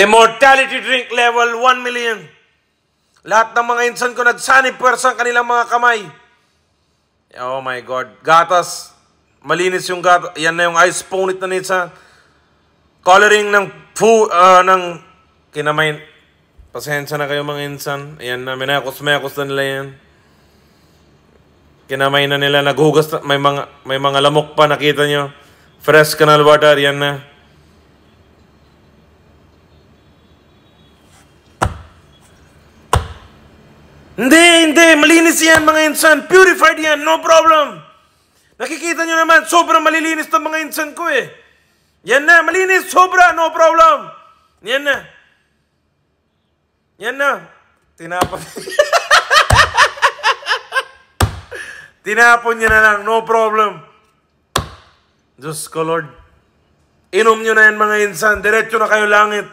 Immortality drink level 1 million. Lahat ng mga insan ko nagsanib puwersa ang kanilang mga kamay. Oh my God. Gatas. Malinis yung gatas. Yan na yung ice punit na nitsa. Coloring ng kinamay. Pasensya na kayo mga insan. Ayan na. Minakos na nila yan. Kinamay na nila. Naghugas na. May mga lamok pa. Nakita nyo. Fresh canal water. Yan na. Hindi, malinis yan mga insan. Purified yan, no problem. Nakikita nyo naman, sobrang malilinis ng mga insan ko eh. Yan na, malinis, sobra, no problem. Yan na. Yan na. Tinapon. Tinapon nyo na lang, no problem. Diyos ko Lord. Inom nyo na yan mga insan, diretso na kayo langit.